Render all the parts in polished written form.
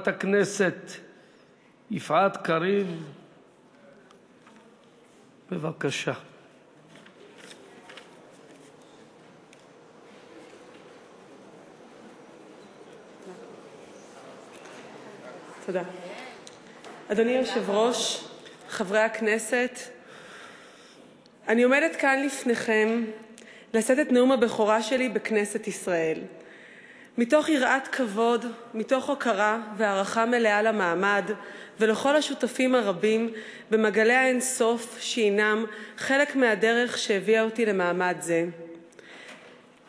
חברת הכנסת יפעת קריב, בבקשה. תודה. אדוני היושב-ראש, חברי הכנסת, אני עומדת כאן לפניכם לשאת את נאום הבכורה שלי בכנסת ישראל. מתוך יראת כבוד, מתוך הוקרה והערכה מלאה למעמד ולכל השותפים הרבים במעגלי האינסוף שהינם חלק מהדרך שהביאה אותי למעמד זה.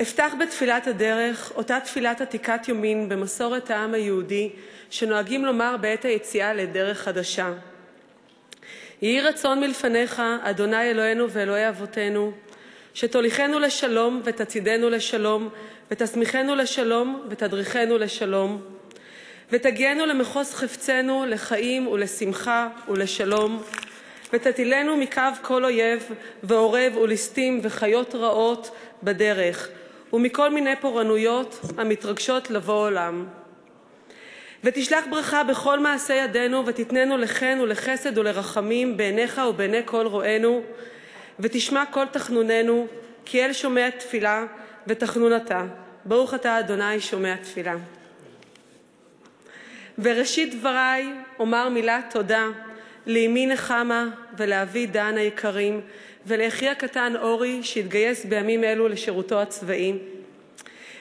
אפתח בתפילת הדרך, אותה תפילת עתיקת יומין במסורת העם היהודי שנוהגים לומר בעת היציאה לדרך חדשה. יהי רצון מלפניך, אדוני אלוהינו ואלוהי אבותינו, שתוליכנו לשלום ותצעידנו לשלום, ותסמיכנו לשלום ותדריכנו לשלום, ותגיענו למחוז חפצנו לחיים ולשמחה ולשלום, ותטילנו מקו כל אויב ועורב וליסטים וחיות רעות בדרך, ומכל מיני פורענויות המתרגשות לבוא עולם. ותשלח ברכה בכל מעשי ידינו, ותתננו לחן ולחסד ולרחמים בעיניך ובעיני כל רואינו, ותשמע כל תחנוננו, כי אל שומע תפילה ותחנונתה. ברוך אתה אדוני שומע תפילה. וראשית דבריי אומר מילת תודה לאמי נחמה ולאבי דן היקרים, ולאחי הקטן אורי שהתגייס בימים אלו לשירותו הצבאי.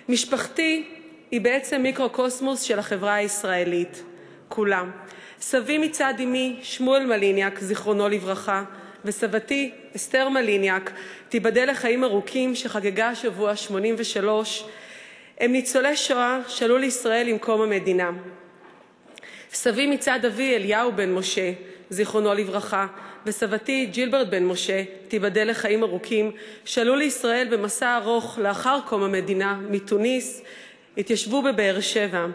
משפחתי היא בעצם מיקרוקוסמוס של החברה הישראלית כולה. סבי מצד אמי שמואל מליניאק, זיכרונו לברכה, וסבתי אסתר מליניאק, תיבדל לחיים ארוכים, שחגגה השבוע 83, הם ניצולי שואה שעלו לישראל עם קום המדינה. סבי מצד אבי אליהו בן משה, זיכרונו לברכה, וסבתי ג'ילברט בן משה, תיבדל לחיים ארוכים, שעלו לישראל במסע ארוך לאחר קום המדינה מתוניס, התיישבו בבאר שבע.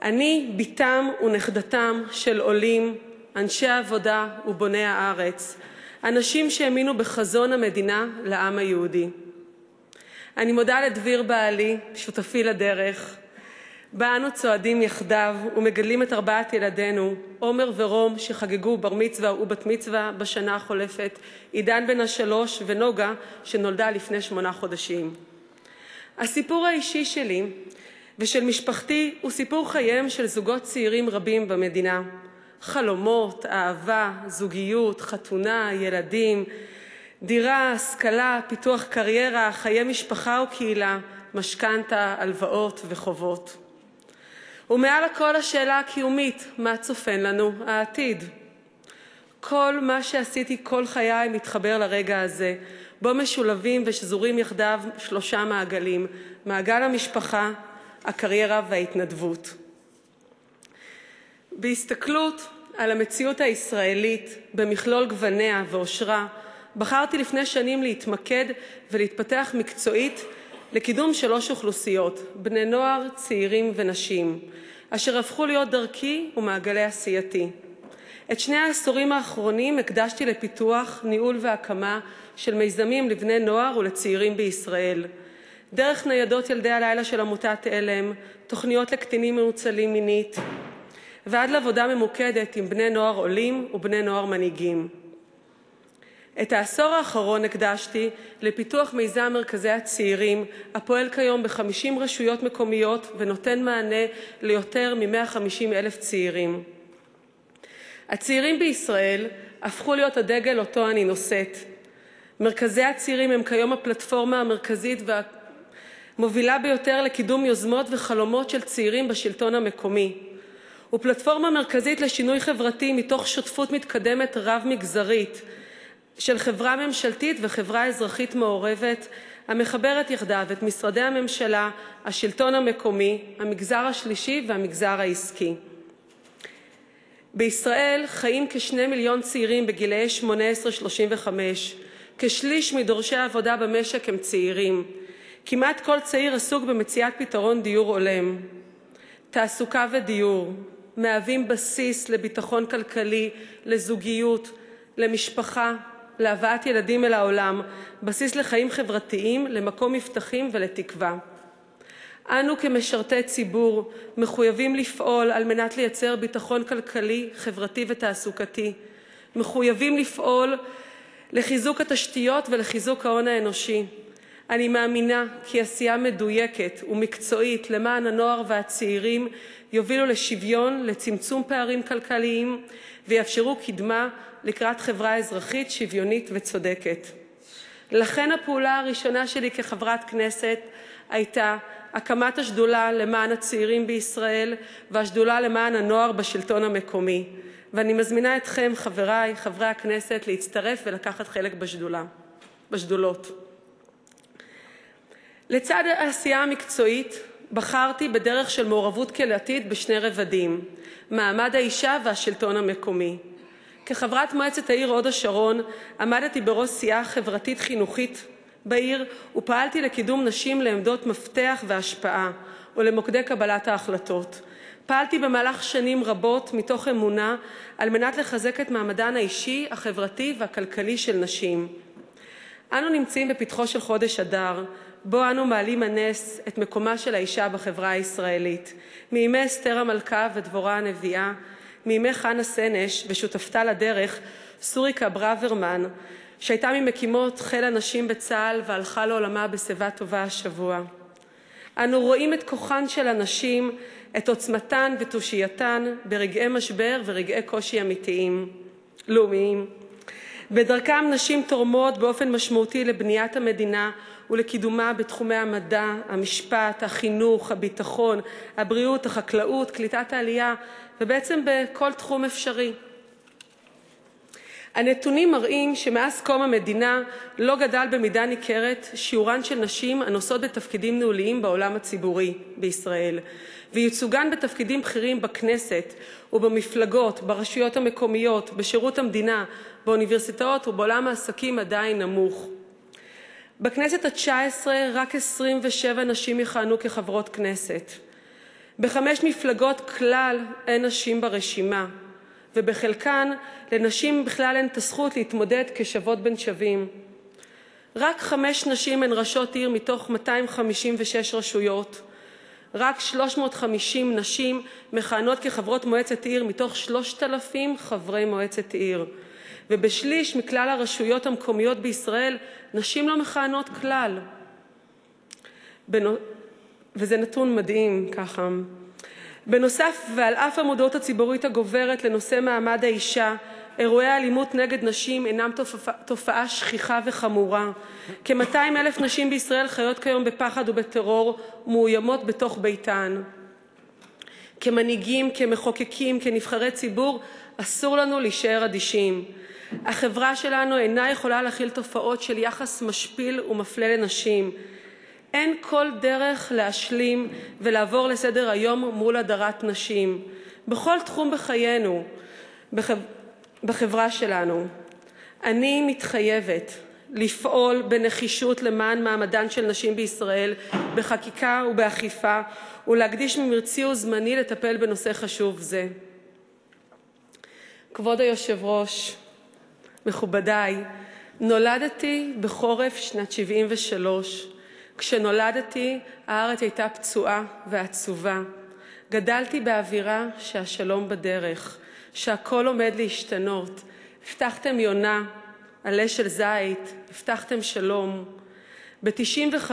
אני ביתם ונכדתם של עולים, אנשי עבודה ובוני הארץ, אנשים שהאמינו בחזון המדינה לעם היהודי. אני מודה לדביר בעלי, שותפי לדרך, בה אנו צועדים יחדיו ומגדלים את 4 ילדינו, עומר ורום שחגגו בר מצווה ובת מצווה בשנה החולפת, עידן בן 3 ונוגה שנולדה לפני 8 חודשים. הסיפור האישי שלי ושל משפחתי הוא סיפור חייהם של זוגות צעירים רבים במדינה. חלומות, אהבה, זוגיות, חתונה, ילדים, דירה, השכלה, פיתוח קריירה, חיי משפחה וקהילה, משכנתה, הלוואות וחובות. ומעל הכל השאלה הקיומית, מה צופן לנו העתיד? כל מה שעשיתי כל חיי מתחבר לרגע הזה, בו משולבים ושזורים יחדיו 3 מעגלים, מעגל המשפחה, הקריירה וההתנדבות. בהסתכלות על המציאות הישראלית במכלול גווניה ואושרה, בחרתי לפני שנים להתמקד ולהתפתח מקצועית לקידום 3 אוכלוסיות, בני נוער, צעירים ונשים, אשר הפכו להיות דרכי ומעגלי עשייתי. את 2 העשורים האחרונים הקדשתי לפיתוח, ניהול והקמה של מיזמים לבני נוער ולצעירים בישראל. דרך ניידות ילדי הלילה של עמותת אלם, תוכניות לקטינים מנוצלים מינית, ועד לעבודה ממוקדת עם בני נוער עולים ובני נוער מנהיגים. את העשור האחרון הקדשתי לפיתוח מיזם מרכזי הצעירים, הפועל כיום ב50 רשויות מקומיות ונותן מענה ליותר מ150,000 צעירים. הצעירים בישראל הפכו להיות הדגל אותו אני נושאת. מרכזי הצעירים הם כיום הפלטפורמה המרכזית והמובילה ביותר לקידום יוזמות וחלומות של צעירים בשלטון המקומי. ופלטפורמה מרכזית לשינוי חברתי מתוך שותפות מתקדמת רב-מגזרית של חברה ממשלתית וחברה אזרחית מעורבת, המחברת יחדיו את משרדי הממשלה, השלטון המקומי, המגזר השלישי והמגזר העסקי. בישראל חיים כ2 מיליון צעירים בגילאי 18-35. כשליש מדורשי העבודה במשק הם צעירים. כמעט כל צעיר עסוק במציאת פתרון דיור הולם. תעסוקה ודיור מהווים בסיס לביטחון כלכלי, לזוגיות, למשפחה, להבאת ילדים אל העולם, בסיס לחיים חברתיים, למקום מבטחים ולתקווה. אנו כמשרתי ציבור מחויבים לפעול על מנת לייצר ביטחון כלכלי, חברתי ותעסוקתי. מחויבים לפעול לחיזוק התשתיות ולחיזוק ההון האנושי. אני מאמינה כי עשייה מדויקת ומקצועית למען הנוער והצעירים יובילו לשוויון, לצמצום פערים כלכליים ויאפשרו קדמה לקראת חברה אזרחית שוויונית וצודקת. לכן הפעולה הראשונה שלי כחברת כנסת הייתה הקמת השדולה למען הצעירים בישראל והשדולה למען הנוער בשלטון המקומי. ואני מזמינה אתכם, חבריי, חברי הכנסת, להצטרף ולקחת חלק בשדולות. לצד העשייה המקצועית בחרתי בדרך של מעורבות קהילתית בשני רבדים, מעמד האישה והשלטון המקומי. כחברת מועצת העיר הוד השרון עמדתי בראש סיעה חברתית חינוכית בעיר ופעלתי לקידום נשים לעמדות מפתח והשפעה ולמוקדי קבלת ההחלטות. פעלתי במהלך שנים רבות מתוך אמונה על מנת לחזק את מעמדן האישי, החברתי והכלכלי של נשים. אנו נמצאים בפתחו של חודש אדר, בו אנו מעלים הנס את מקומה של האישה בחברה הישראלית, מימי אסתר המלכה ודבורה הנביאה, מימי חנה סנש ושותפתה לדרך סוריקה ברוורמן, שהייתה ממקימות חיל הנשים בצה"ל והלכה לעולמה בשיבה טובה השבוע. אנו רואים את כוחן של הנשים, את עוצמתן ותושייתן ברגעי משבר ורגעי קושי אמיתיים, לאומיים. בדרכם נשים תורמות באופן משמעותי לבניית המדינה ולקידומה בתחומי המדע, המשפט, החינוך, הביטחון, הבריאות, החקלאות, קליטת העלייה, ובעצם בכל תחום אפשרי. הנתונים מראים שמאז קום המדינה לא גדל במידה ניכרת שיעורן של נשים הנושאות בתפקידים ניהוליים בעולם הציבורי בישראל, וייצוגן בתפקידים בכירים בכנסת ובמפלגות, ברשויות המקומיות, בשירות המדינה, באוניברסיטאות ובעולם העסקים עדיין נמוך. בכנסת ה-19 רק 27 נשים יכהנו כחברות כנסת. ב5 מפלגות כלל אין נשים ברשימה, ובחלקן לנשים בכלל אין את הזכות להתמודד כשוות בין שווים. רק 5 נשים הן ראשות עיר מתוך 256 רשויות. רק 350 נשים מכהנות כחברות מועצת עיר מתוך 3,000 חברי מועצת עיר. ובשליש מכלל הרשויות המקומיות בישראל נשים לא מכהנות כלל. וזה נתון מדהים ככה. בנוסף, ועל אף המודעות הציבורית הגוברת לנושא מעמד האישה, אירועי האלימות נגד נשים אינם תופעה שכיחה וחמורה. כ-200,000 נשים בישראל חיות כיום בפחד ובטרור מאוימות בתוך ביתן. כמנהיגים, כמחוקקים, כנבחרי ציבור, אסור לנו להישאר אדישים. החברה שלנו אינה יכולה להכיל תופעות של יחס משפיל ומפלה לנשים. אין כל דרך להשלים ולעבור לסדר היום מול הדרת נשים. בכל תחום בחיינו, בחברה שלנו. אני מתחייבת לפעול בנחישות למען מעמדן של נשים בישראל, בחקיקה ובאכיפה, ולהקדיש ממרצי וזמני לטפל בנושא חשוב זה. כבוד היושב-ראש, מכובדיי, נולדתי בחורף שנת 73. כשנולדתי, הארץ הייתה פצועה ועצובה. גדלתי באווירה שהשלום בדרך, שהכל עומד להשתנות. הבטחתם יונה, עלה של זית, הבטחתם שלום. ב-95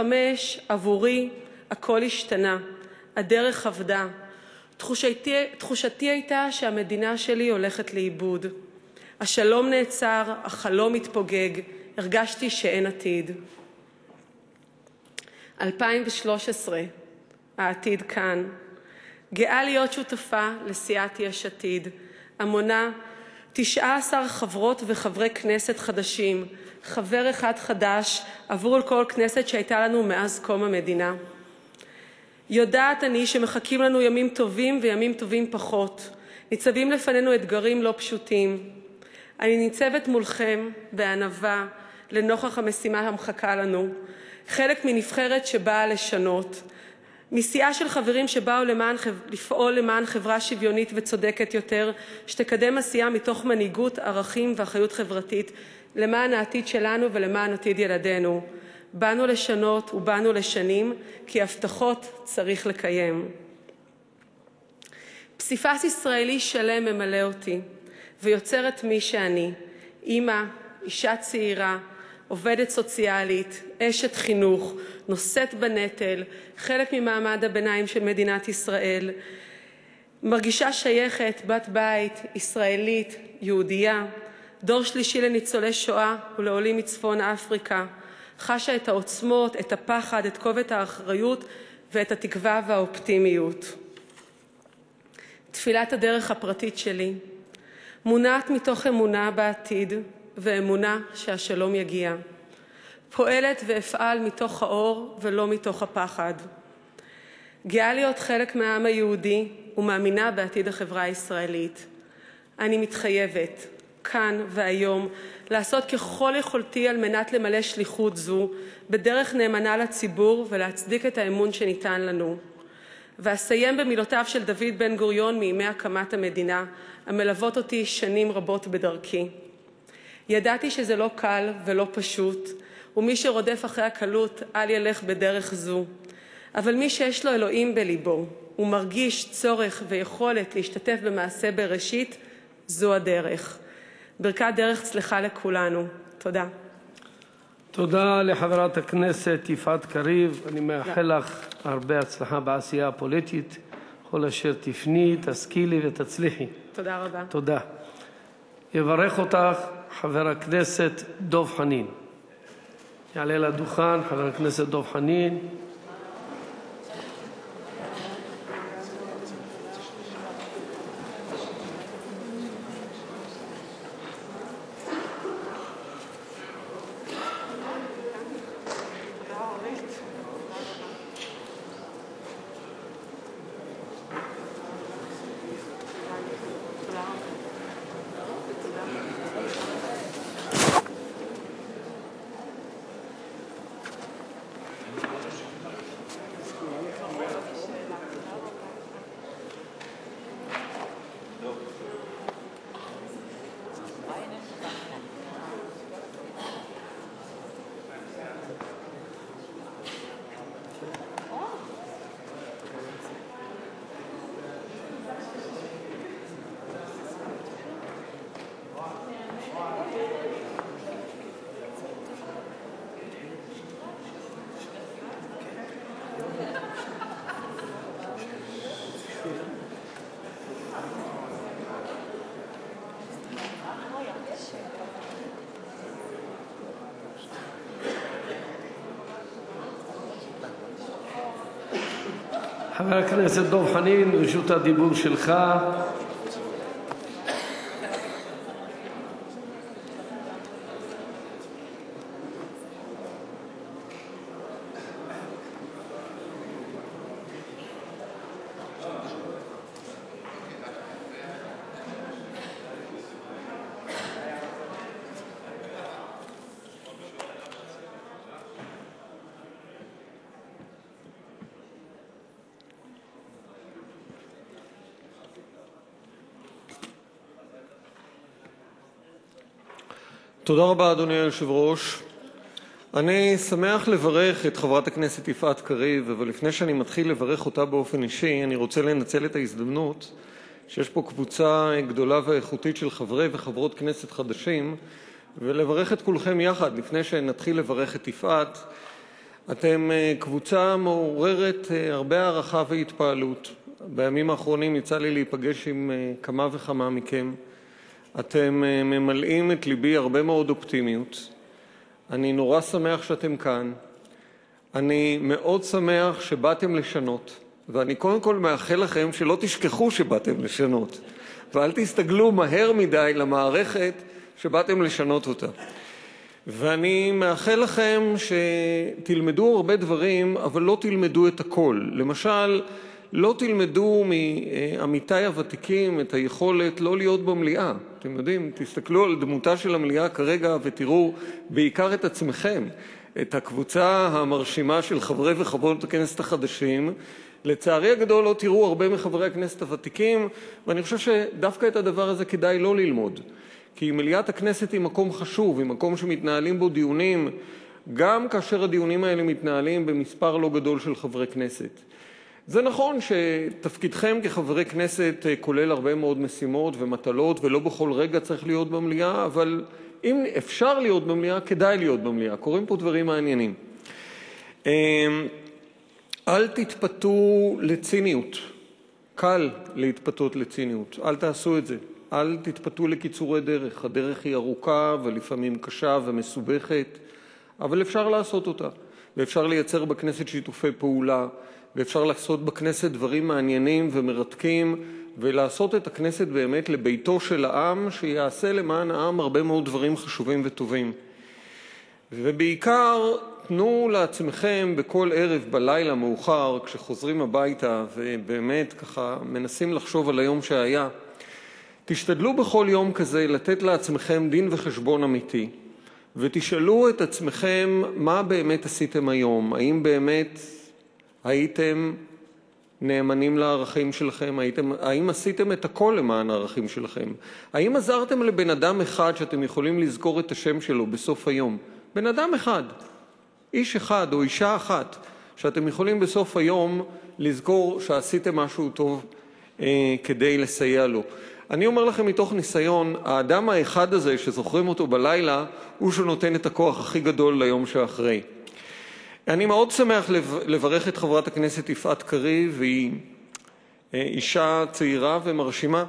עבורי הכל השתנה, הדרך עבדה. תחושתי הייתה שהמדינה שלי הולכת לאיבוד. השלום נעצר, החלום התפוגג, הרגשתי שאין עתיד. 2013, העתיד כאן. גאה להיות שותפה לסיעת יש עתיד, המונה 19 חברות וחברי כנסת חדשים, חבר אחד חדש עבור כל כנסת שהייתה לנו מאז קום המדינה. יודעת אני שמחכים לנו ימים טובים וימים טובים פחות. ניצבים לפנינו אתגרים לא פשוטים. אני ניצבת מולכם בענווה לנוכח המשימה המחכה לנו. חלק מנבחרת שבאה לשנות. מסיעה של חברים שבאו לפעול למען חברה שוויונית וצודקת יותר, שתקדם עשייה מתוך מנהיגות, ערכים ואחריות חברתית, למען העתיד שלנו ולמען עתיד ילדינו. באנו לשנות ובאנו לשנים, כי הבטחות צריך לקיים. פסיפס ישראלי שלם ממלא אותי ויוצר את מי שאני, אמא, אישה צעירה, עובדת סוציאלית, אשת חינוך, נושאת בנטל, חלק ממעמד הביניים של מדינת ישראל, מרגישה שייכת, בת בית, ישראלית, יהודייה, דור שלישי לניצולי שואה ולעולים מצפון אפריקה, חשה את העוצמות, את הפחד, את כובד האחריות ואת התקווה והאופטימיות. תפילת הדרך הפרטית שלי מונעת מתוך אמונה בעתיד ואמונה שהשלום יגיע. פועלת ואפעל מתוך האור ולא מתוך הפחד. גאה להיות חלק מהעם היהודי ומאמינה בעתיד החברה הישראלית. אני מתחייבת, כאן והיום, לעשות ככל יכולתי על מנת למלא שליחות זו בדרך נאמנה לציבור ולהצדיק את האמון שניתן לנו. ואסיים במילותיו של דוד בן גוריון מימי הקמת המדינה, המלוות אותי שנים רבות בדרכי. ידעתי שזה לא קל ולא פשוט, ומי שרודף אחרי הקלות אל ילך בדרך זו. אבל מי שיש לו אלוהים בליבו, הוא מרגיש צורך ויכולת להשתתף במעשה בראשית, זו הדרך. ברכת דרך צלחה לכולנו. תודה. תודה לחברת הכנסת יפעת קריב. אני מאחל לך הרבה הצלחה בעשייה הפוליטית. כל אשר תפני, תשכילי ותצליחי. תודה רבה. תודה. יברך אותך חבר הכנסת דב חנין. יעלה לדוכן חבר הכנסת דב חנין. חבר הכנסת דב חנין, רשות הדיבור שלך. תודה רבה, אדוני היושב-ראש. אני שמח לברך את חברת הכנסת יפעת קריב, אבל לפני שאני מתחיל לברך אותה באופן אישי, אני רוצה לנצל את ההזדמנות שיש פה קבוצה גדולה ואיכותית של חברי וחברות כנסת חדשים, ולברך את כולכם יחד. לפני שנתחיל לברך את יפעת, אתם קבוצה מעוררת הרבה הערכה והתפעלות. בימים האחרונים יצא לי להיפגש עם כמה וכמה מכם. אתם ממלאים את ליבי הרבה מאוד אופטימיות. אני נורא שמח שאתם כאן. אני מאוד שמח שבאתם לשנות. ואני קודם כל מאחל לכם שלא תשכחו שבאתם לשנות. ואל תסתגלו מהר מדי למערכת שבאתם לשנות אותה. ואני מאחל לכם שתלמדו הרבה דברים, אבל לא תלמדו את הכל. למשל, לא תלמדו מעמיתי הוותיקים את היכולת לא להיות במליאה. אתם יודעים, תסתכלו על דמותה של המליאה כרגע ותראו בעיקר את עצמכם, את הקבוצה המרשימה של חברי וחברות הכנסת החדשים. לצערי הגדול לא תראו הרבה מחברי הכנסת הוותיקים, ואני חושב שדווקא את הדבר הזה כדאי לא ללמוד. כי מליאת הכנסת היא מקום חשוב, היא מקום שמתנהלים בו דיונים גם כאשר הדיונים האלה מתנהלים במספר לא גדול של חברי כנסת. זה נכון שתפקידכם כחברי כנסת כולל הרבה מאוד משימות ומטלות, ולא בכל רגע צריך להיות במליאה, אבל אם אפשר להיות במליאה, כדאי להיות במליאה. קוראים פה דברים מעניינים. אל תתפתו לציניות. קל להתפתות לציניות. אל תעשו את זה. אל תתפתו לקיצורי דרך. הדרך היא ארוכה ולפעמים קשה ומסובכת, אבל אפשר לעשות אותה. ואפשר לייצר בכנסת שיתופי פעולה, ואפשר לעשות בכנסת דברים מעניינים ומרתקים, ולעשות את הכנסת באמת לביתו של העם, שיעשה למען העם הרבה מאוד דברים חשובים וטובים. ובעיקר תנו לעצמכם בכל ערב בלילה מאוחר, כשחוזרים הביתה ובאמת ככה מנסים לחשוב על היום שהיה, תשתדלו בכל יום כזה לתת לעצמכם דין וחשבון אמיתי, ותשאלו את עצמכם מה באמת עשיתם היום. האם באמת הייתם נאמנים לערכים שלכם? האם עשיתם את הכל למען הערכים שלכם? האם עזרתם לבן אדם אחד שאתם יכולים לזכור את השם שלו בסוף היום? בן אדם אחד, איש אחד או אישה אחת, שאתם יכולים בסוף היום לזכור שעשיתם משהו טוב כדי לסייע לו. אני אומר לכם מתוך ניסיון, האדם האחד הזה שזוכרים אותו בלילה, הוא שנותן את הכוח הכי גדול ליום שאחרי. אני מאוד שמח לברך את חברת הכנסת יפעת קריב, והיא אישה צעירה ומרשימה.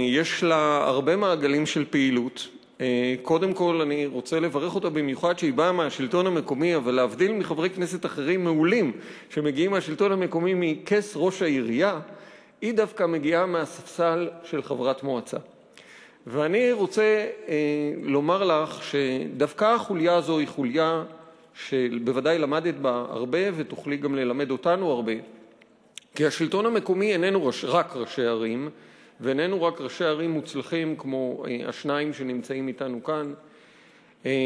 יש לה הרבה מעגלים של פעילות. קודם כל אני רוצה לברך אותה במיוחד שהיא באה מהשלטון המקומי, אבל להבדיל מחברי כנסת אחרים מעולים שמגיעים מהשלטון המקומי מכס ראש העירייה, היא דווקא מגיעה מהספסל של חברת מועצה. ואני רוצה לומר לך שדווקא החוליה הזו היא חוליה שבוודאי למדת בה הרבה ותוכלי גם ללמד אותנו הרבה, כי השלטון המקומי איננו רק ראשי ערים, ואיננו רק ראשי ערים מוצלחים כמו השניים שנמצאים איתנו כאן.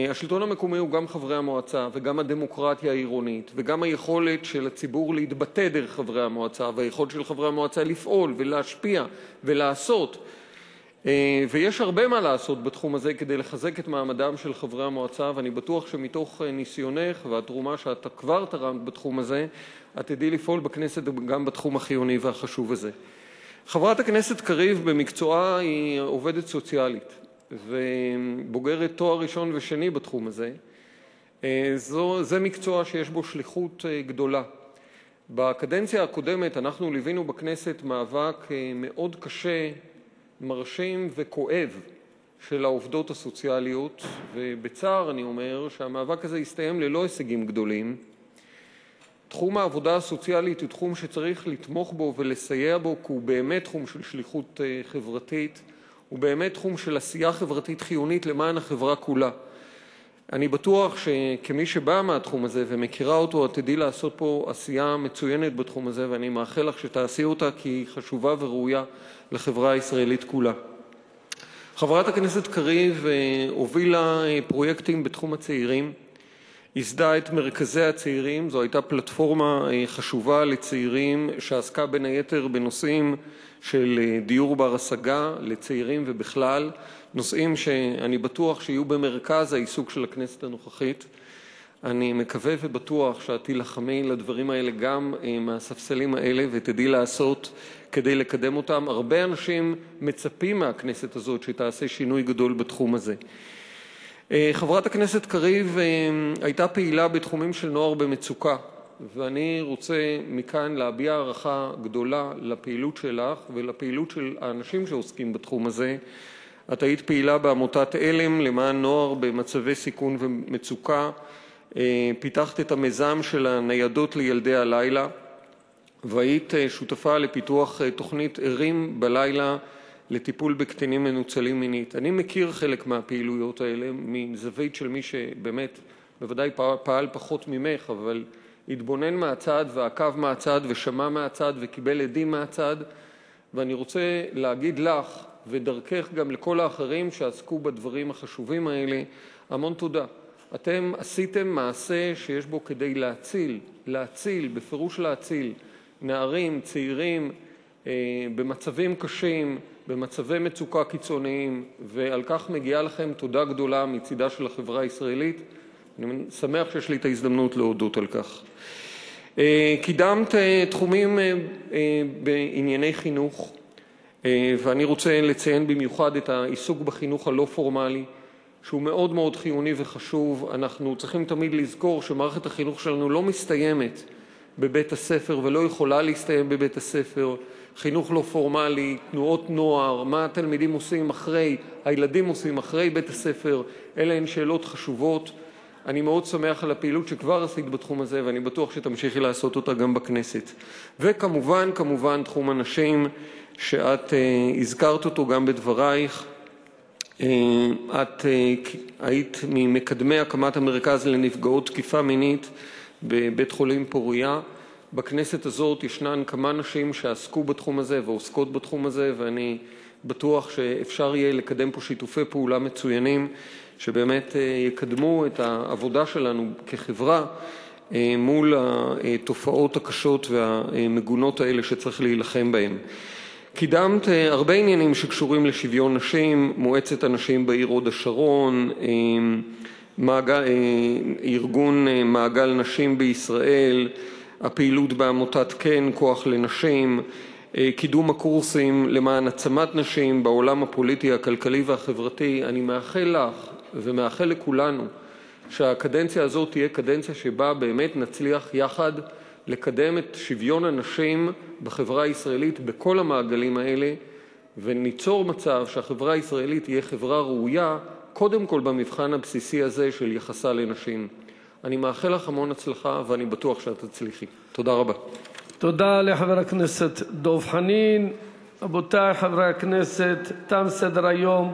השלטון המקומי הוא גם חברי המועצה וגם הדמוקרטיה העירונית וגם היכולת של הציבור להתבטא דרך חברי המועצה והיכולת של חברי המועצה לפעול ולהשפיע ולעשות. ויש הרבה מה לעשות בתחום הזה כדי לחזק את מעמדם של חברי המועצה, ואני בטוח שמתוך ניסיונך והתרומה שאתה כבר תרמת בתחום הזה, את תדעי לפעול בכנסת גם בתחום החיוני והחשוב הזה. חברת הכנסת קריב במקצועה היא עובדת סוציאלית ובוגרת תואר ראשון ושני בתחום הזה. זה מקצוע שיש בו שליחות גדולה. בקדנציה הקודמת אנחנו ליווינו בכנסת מאבק מאוד קשה, מרשים וכואב של העובדות הסוציאליות, ובצער אני אומר שהמאבק הזה הסתיים ללא הישגים גדולים. תחום העבודה הסוציאלית הוא תחום שצריך לתמוך בו ולסייע בו, כי הוא באמת תחום של שליחות חברתית, הוא באמת תחום של עשייה חברתית חיונית למען החברה כולה. אני בטוח שכמי שבאה מהתחום הזה ומכירה אותו, את תדעי לעשות פה עשייה מצוינת בתחום הזה, ואני מאחל לך שתעשי אותה כי היא חשובה וראויה לחברה הישראלית כולה. חברת הכנסת קריב הובילה פרויקטים בתחום הצעירים, ייסדה את מרכזי הצעירים. זו הייתה פלטפורמה חשובה לצעירים שעסקה בין היתר בנושאים של דיור בר השגה לצעירים ובכלל, נושאים שאני בטוח שיהיו במרכז העיסוק של הכנסת הנוכחית. אני מקווה ובטוח שאת תילחמי לדברים האלה גם מהספסלים האלה ותדעי לעשות כדי לקדם אותם. הרבה אנשים מצפים מהכנסת הזאת שתעשה שינוי גדול בתחום הזה. חברת הכנסת קריב הייתה פעילה בתחומים של נוער במצוקה, ואני רוצה מכאן להביע הערכה גדולה לפעילות שלך ולפעילות של האנשים שעוסקים בתחום הזה. את היית פעילה בעמותת אלם למען נוער במצבי סיכון ומצוקה, פיתחת את המיזם של הניידות לילדי הלילה, והיית שותפה לפיתוח תוכנית ערים בלילה לטיפול בקטינים מנוצלים מינית. אני מכיר חלק מהפעילויות האלה מזווית של מי שבאמת בוודאי פעל פחות ממך, אבל התבונן מהצד ועקב מהצד ושמע מהצד וקיבל עדים מהצד, ואני רוצה להגיד לך ודרכך גם לכל האחרים שעסקו בדברים החשובים האלה המון תודה. אתם עשיתם מעשה שיש בו כדי להציל, בפירוש להציל, נערים, צעירים, במצבים קשים, במצבי מצוקה קיצוניים, ועל כך מגיעה לכם תודה גדולה מצידה של החברה הישראלית. אני שמח שיש לי את ההזדמנות להודות על כך. קידמת תחומים בענייני חינוך, ואני רוצה לציין במיוחד את העיסוק בחינוך הלא פורמלי, שהוא מאוד מאוד חיוני וחשוב. אנחנו צריכים תמיד לזכור שמערכת החינוך שלנו לא מסתיימת בבית הספר ולא יכולה להסתיים בבית הספר. חינוך לא פורמלי, תנועות נוער, מה התלמידים עושים אחרי, הילדים עושים אחרי בית הספר, אלה הן שאלות חשובות. אני מאוד שמח על הפעילות שכבר עשית בתחום הזה, ואני בטוח שתמשיכי לעשות אותה גם בכנסת. וכמובן, תחום הנשים, שאת הזכרת אותו גם בדברייך. את היית ממקדמי הקמת המרכז לנפגעות תקיפה מינית בבית-חולים פוריה. בכנסת הזאת ישנן כמה נשים שעסקו בתחום הזה ועוסקות בתחום הזה, ואני בטוח שאפשר יהיה לקדם פה שיתופי פעולה מצוינים, שבאמת יקדמו את העבודה שלנו כחברה מול התופעות הקשות והמגונות האלה שצריך להילחם בהן. קידמת הרבה עניינים שקשורים לשוויון נשים, מועצת הנשים בעיר הוד השרון, ארגון מעגל נשים בישראל, הפעילות בעמותת כן, כוח לנשים, קידום הקורסים למען עצמת נשים בעולם הפוליטי, הכלכלי והחברתי. אני מאחל לך ומאחל לכולנו שהקדנציה הזאת תהיה קדנציה שבה באמת נצליח יחד לקדם את שוויון הנשים בחברה הישראלית בכל המעגלים האלה, וניצור מצב שהחברה הישראלית תהיה חברה ראויה, קודם כל במבחן הבסיסי הזה של יחסה לנשים. אני מאחל לך המון הצלחה, ואני בטוח שאת תצליחי. תודה רבה. תודה לחבר הכנסת דב חנין. רבותי חברי הכנסת, תם סדר-היום.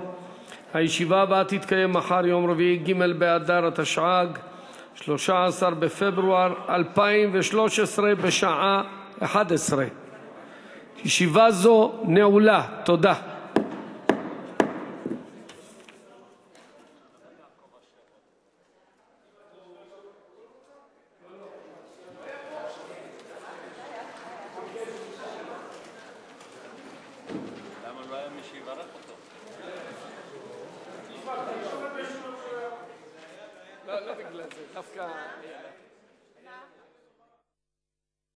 הישיבה הבאה תתקיים מחר, יום רביעי, ג' באדר התשע"ג, 13 בפברואר 2013, בשעה 11:00. ישיבה זו נעולה. תודה. לא בגלל זה, דווקא...